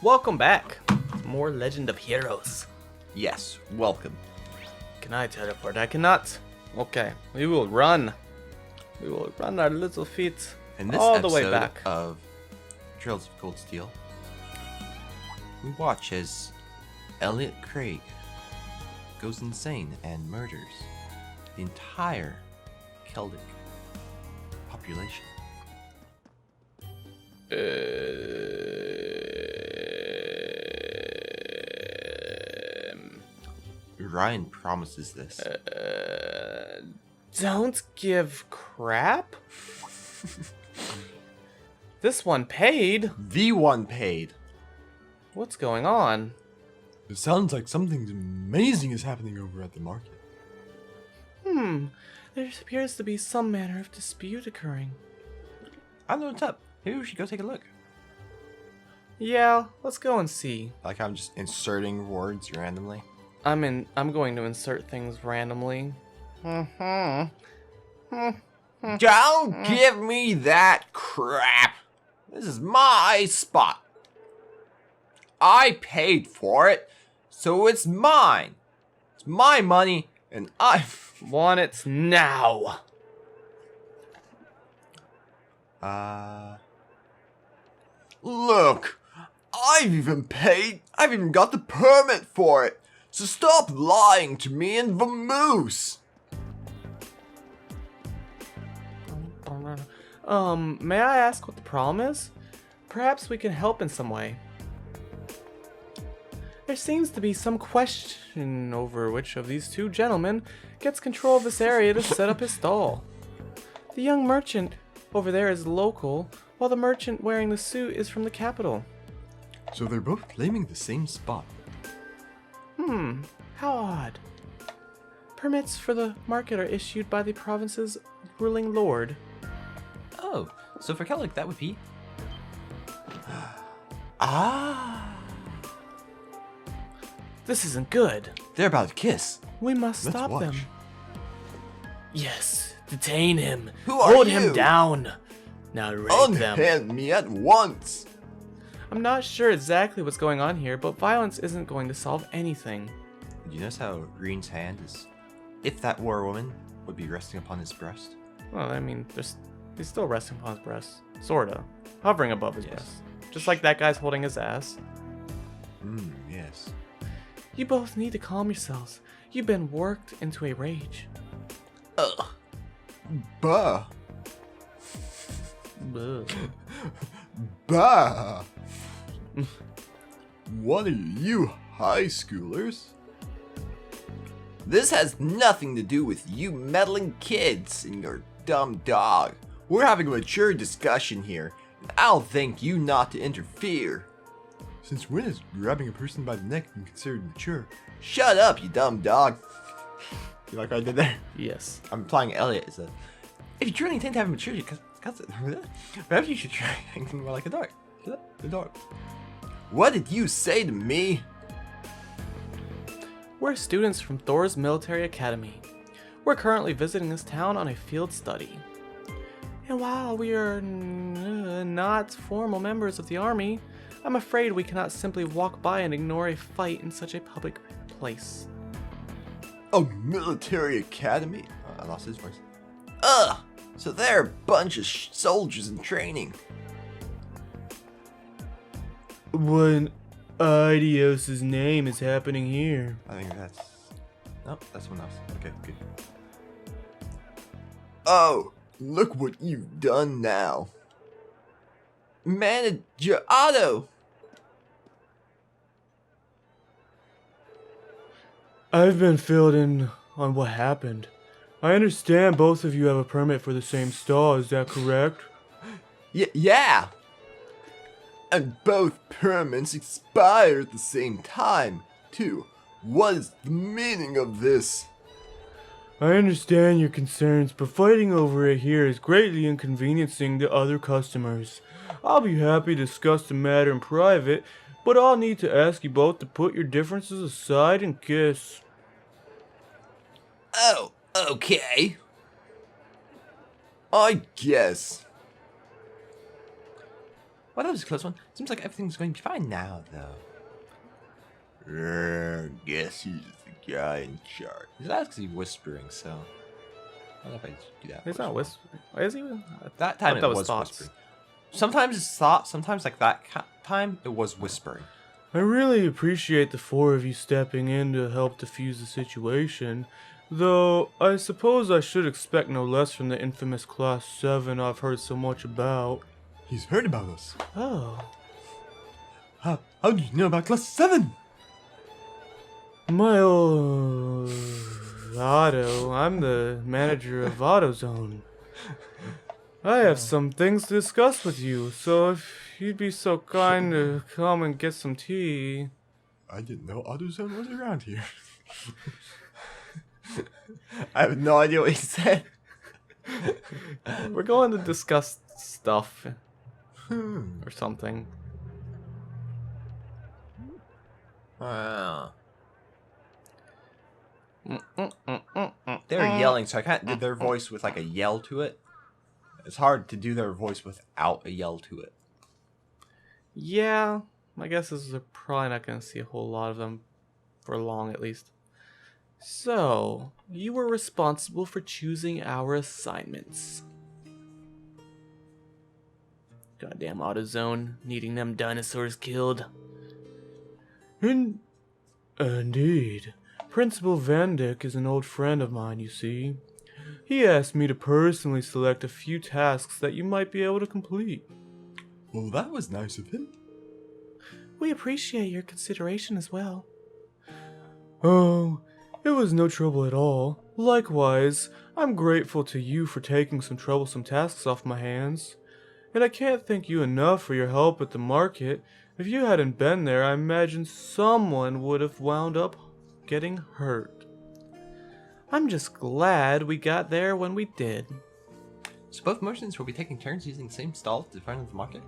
Welcome back to more Legend of Heroes. Yes, welcome. Can I teleport? I cannot. Okay, we will run. We will run our little feet In this all episode the way back. of Trails of Cold Steel, we watch as Elliot Craig goes insane and murders the entire Celtic population. Ryan promises this. Don't give crap. This one paid. The one paid. What's going on? It sounds like something amazing is happening over at the market. There appears to be some manner of dispute occurring. I don't know what's up. Maybe we should go take a look. Yeah, let's go and see. Like I'm just inserting words randomly. I'm going to insert things randomly. Don't give me that crap. This is my spot. I paid for it, so it's mine. It's my money, and I Want it now. Look, I've even paid. I've even got the permit for it. So stop lying to me and vamoose. May I ask what the problem is? Perhaps we can help in some way. There seems to be some question over which of these two gentlemen gets control of this area to set up his stall. The young merchant over there is local, while the merchant wearing the suit is from the capital. So they're both claiming the same spot. How odd. Permits for the market are issued by the province's ruling lord. Oh, so for Celtic that would be. This isn't good. They're about to kiss. We must Let's stop watch. them. Yes, detain him. Who are Hold you? him down. Now rape them. Unhand me at once. I'm not sure exactly what's going on here, but violence isn't going to solve anything. Did you notice how Green's hand is, if that were a woman, would be resting upon his breast? Well, I mean, he's still resting upon his breast. Sorta. Hovering above his Yes. breast. Just like that guy's holding his ass. Yes. You both need to calm yourselves. You've been worked into a rage. Ugh. Bah! Ugh. Bah! What are you, high schoolers? This has nothing to do with you meddling kids and your dumb dog. We're having a mature discussion here, and I'll thank you not to interfere. Since when is grabbing a person by the neck been considered mature? Shut up, you dumb dog. You like what I did there? Yes. I'm implying Elliot is a. If you truly intend to have maturity, perhaps you should try acting more like a dog. The dog. What did you say to me? We're students from Thor's Military Academy. We're currently visiting this town on a field study. And while we are not formal members of the army, I'm afraid we cannot simply walk by and ignore a fight in such a public place. A military academy? I lost his voice. Ugh! So they're a bunch of soldiers in training. What in Adios's name is happening here? I think that's. Nope, that's someone else. Okay, good. Oh, look what you've done now. Manager Otto! I've been filled in on what happened. I understand both of you have a permit for the same stall, is that correct? Yeah! And both permits expire at the same time, too. What is the meaning of this? I understand your concerns, but fighting over it here is greatly inconveniencing the other customers. I'll be happy to discuss the matter in private, but I'll need to ask you both to put your differences aside and kiss. Oh, okay. I guess. Well, that was a close one. Seems like everything's going to be fine now, though. Guess who's the guy in charge? He's actually whispering, so I don't know if I do that. He's not whispering. Is he? That time that it was was thoughts. whispering. Sometimes it's thought. Sometimes like that time it was whispering. I really appreciate the four of you stepping in to help defuse the situation, though I suppose I should expect no less from the infamous Class 7 I've heard so much about. He's heard about us. Oh. How did you know about Class 7? My old Otto, I'm the manager of AutoZone. I have some things to discuss with you, so if you'd be so kind to come and get some tea. I didn't know AutoZone was around here. I have no idea what he said. We're going to discuss stuff Hmm. or something. Wow. They're yelling, so I can't do their voice with like a yell to it. It's hard to do their voice without a yell to it. Yeah, I guess this is probably not going to see a whole lot of them for long at least. So, you were responsible for choosing our assignments. Goddamn AutoZone, needing them dinosaurs killed. Indeed. Principal Van Dyck is an old friend of mine, you see. He asked me to personally select a few tasks that you might be able to complete. Well, that was nice of him. We appreciate your consideration as well. Oh, it was no trouble at all. Likewise, I'm grateful to you for taking some troublesome tasks off my hands. And I can't thank you enough for your help at the market. If you hadn't been there, I imagine someone would have wound up getting hurt. I'm just glad we got there when we did. So both merchants will be taking turns using the same stall to front of the market?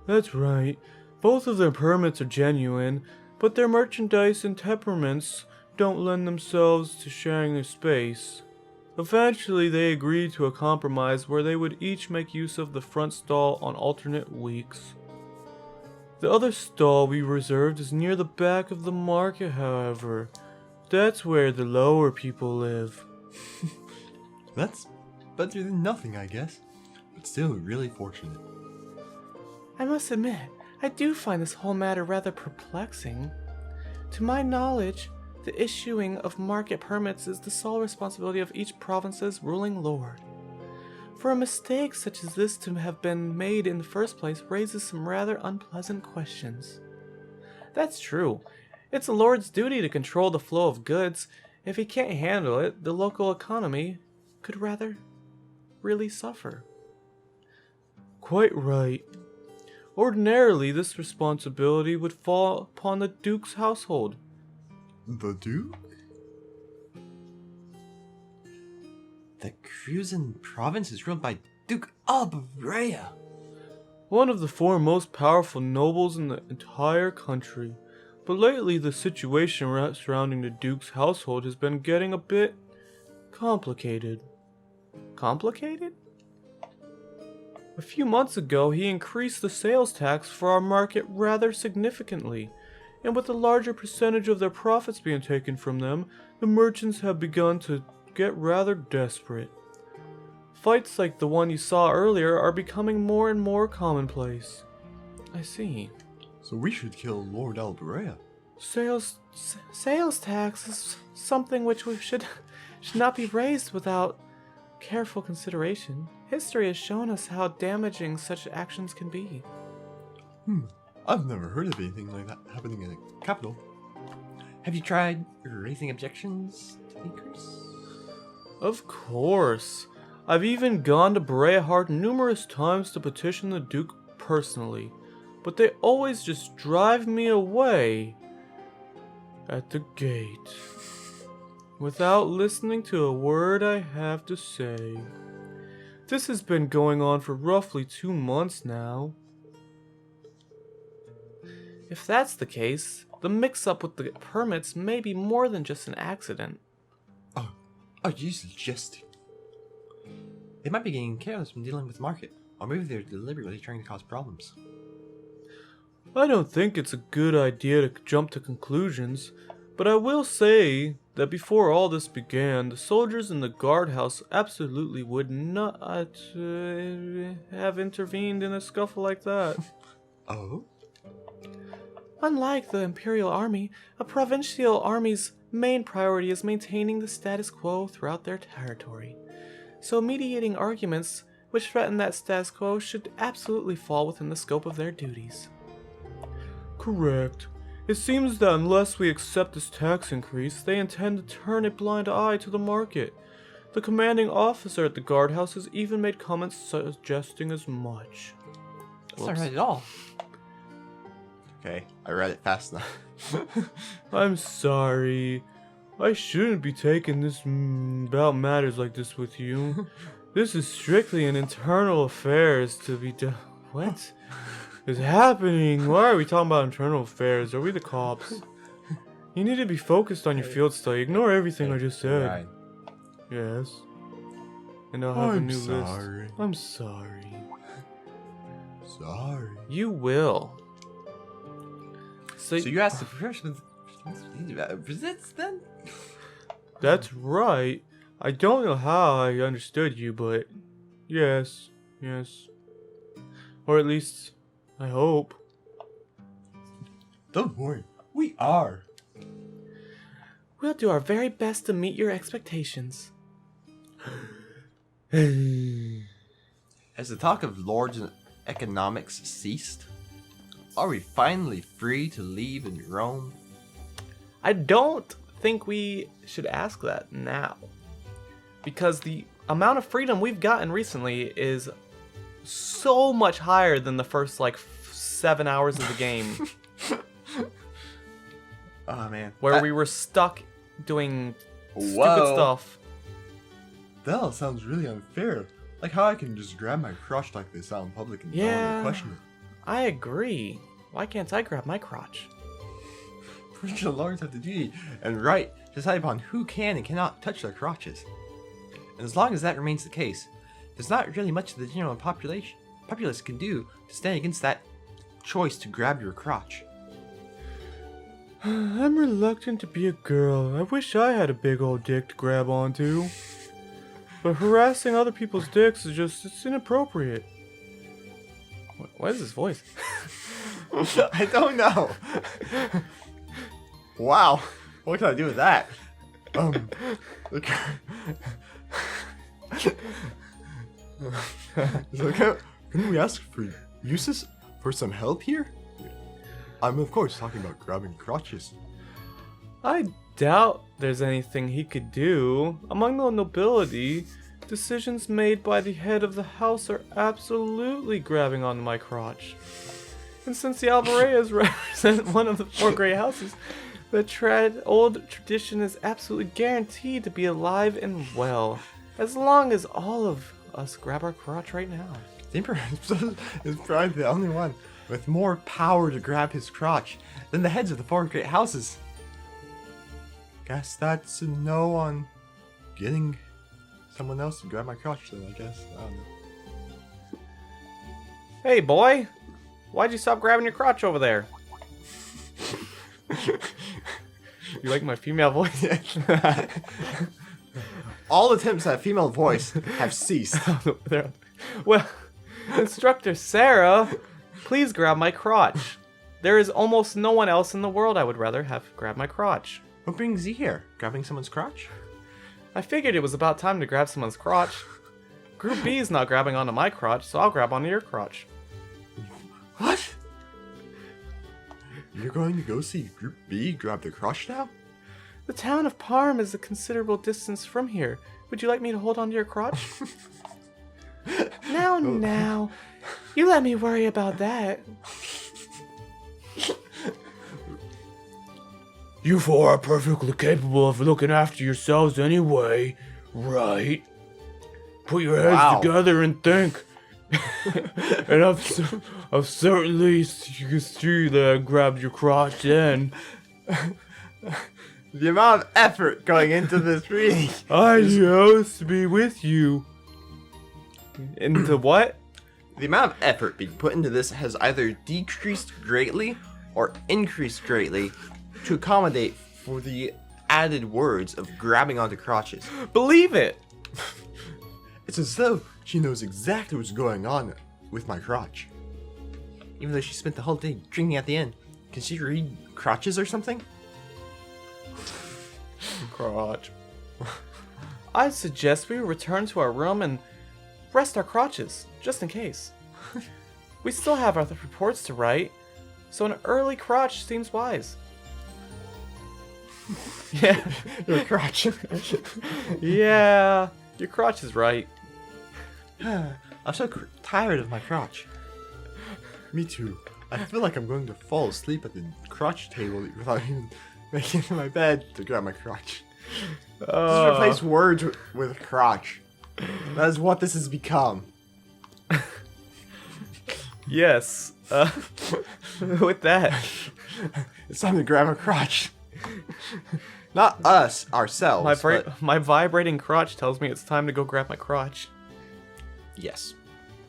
That's right. Both of their permits are genuine, but their merchandise and temperaments don't lend themselves to sharing their space. Eventually, they agreed to a compromise where they would each make use of the front stall on alternate weeks. The other stall we reserved is near the back of the market, however. That's where the lower people live. That's better than nothing, I guess. But still really fortunate. I must admit, I do find this whole matter rather perplexing. To my knowledge, the issuing of market permits is the sole responsibility of each province's ruling lord. For a mistake such as this to have been made in the first place raises some rather unpleasant questions. That's true. It's the lord's duty to control the flow of goods. If he can't handle it, the local economy could rather really suffer. Quite right. Ordinarily, this responsibility would fall upon the Duke's household. The Duke? The Cruzan province is ruled by Duke Alberea. One of the four most powerful nobles in the entire country. But lately the situation surrounding the Duke's household has been getting a bit complicated. Complicated? A few months ago he increased the sales tax for our market rather significantly, and with a larger percentage of their profits being taken from them, the merchants have begun to get rather desperate. Fights like the one you saw earlier are becoming more and more commonplace. I see. So we should kill Lord Alberea. Sales tax is something which we should not be raised without careful consideration. History has shown us how damaging such actions can be. I've never heard of anything like that happening in a capital. Have you tried raising objections to the increase? Of course. I've even gone to Brehart numerous times to petition the Duke personally, but they always just drive me away at the gate without listening to a word I have to say. This has been going on for roughly 2 months now. If that's the case, the mix-up with the permits may be more than just an accident. Are you suggesting? They might be getting careless when dealing with the market. Or maybe they're deliberately trying to cause problems. I don't think it's a good idea to jump to conclusions, but I will say that before all this began, the soldiers in the guardhouse absolutely would not have intervened in a scuffle like that. Oh? Unlike the Imperial Army, a provincial army's main priority is maintaining the status quo throughout their territory. So mediating arguments which threaten that status quo should absolutely fall within the scope of their duties. Correct. It seems that unless we accept this tax increase, they intend to turn a blind eye to the market. The commanding officer at the guardhouse has even made comments suggesting as much. That's not right at all. Okay, I read it fast enough. I'm sorry. I shouldn't be taking this about matters like this with you. This is strictly an internal affairs to be done. What is happening? Why are we talking about internal affairs? Are we the cops? You need to be focused on your field study. Ignore everything I just said. Right. Yes. And I'll have a new sorry. list. I'm sorry. Sorry. You will. So you asked the professional visits then? That's right. I don't know how I understood you, but yes. Or at least, I hope. Don't worry, we are. We'll do our very best to meet your expectations. Has the talk of lords and economics ceased? Are we finally free to leave and roam? I don't think we should ask that now. Because the amount of freedom we've gotten recently is so much higher than the first, 7 hours of the game. Oh man. Where we were stuck doing stupid Whoa. stuff. That all sounds really unfair. Like how I can just grab my crotch like this out in public and no one will question it. I agree. Why can't I grab my crotch? Provincial lords have the duty. And right to decide upon who can and cannot touch their crotches. And as long as that remains the case, there's not really much the general populace can do to stand against that choice to grab your crotch. I'm reluctant to be a girl. I wish I had a big old dick to grab onto. But harassing other people's dicks is it's inappropriate. What is this voice? I don't know. Wow. What can I do with that? Look. Couldn't we ask for uses for some help here? I'm of course talking about grabbing crotches. I doubt there's anything he could do. Among the nobility, decisions made by the head of the house are absolutely grabbing onto my crotch. And since the Alvarez represent one of the 4 great houses, the old tradition is absolutely guaranteed to be alive and well, as long as all of us grab our crotch right now. The Emperor is probably the only one with more power to grab his crotch than the heads of the 4 great houses. Guess that's a no on getting someone else to grab my crotch then, I guess. I don't know. Hey boy, why'd you stop grabbing your crotch over there? You like my female voice? All attempts at a female voice have ceased. Well, Instructor Sarah, please grab my crotch. There is almost no one else in the world I would rather have grab my crotch. What brings you here? Grabbing someone's crotch? I figured it was about time to grab someone's crotch. Group B is not grabbing onto my crotch, so I'll grab onto your crotch. What? You're going to go see Group B grab the crotch now? The town of Parm is a considerable distance from here. Would you like me to hold onto your crotch? Now, you let me worry about that. You 4 are perfectly capable of looking after yourselves anyway, right? Put your heads together and think. And I've certainly you can see that I grabbed your crotch then. The amount of effort going into this reading. I used to be with you. Into what? The amount of effort being put into this has either decreased greatly or increased greatly to accommodate for the added words of grabbing onto crotches. Believe it! It's as though she knows exactly what's going on with my crotch. Even though she spent the whole day drinking at the inn. Can she read crotches or something? Crotch. I suggest we return to our room and rest our crotches, just in case. We still have our reports to write, so an early crotch seems wise. Yeah. Your crotch. Yeah, your crotch is right. I'm so tired of my crotch. Me too. I feel like I'm going to fall asleep at the crotch table without even making it in my bed to grab my crotch. Just replace words with crotch. That is what this has become. Yes. With that, It's time to grab a crotch. Not us, ourselves. my vibrating crotch tells me it's time to go grab my crotch. Yes.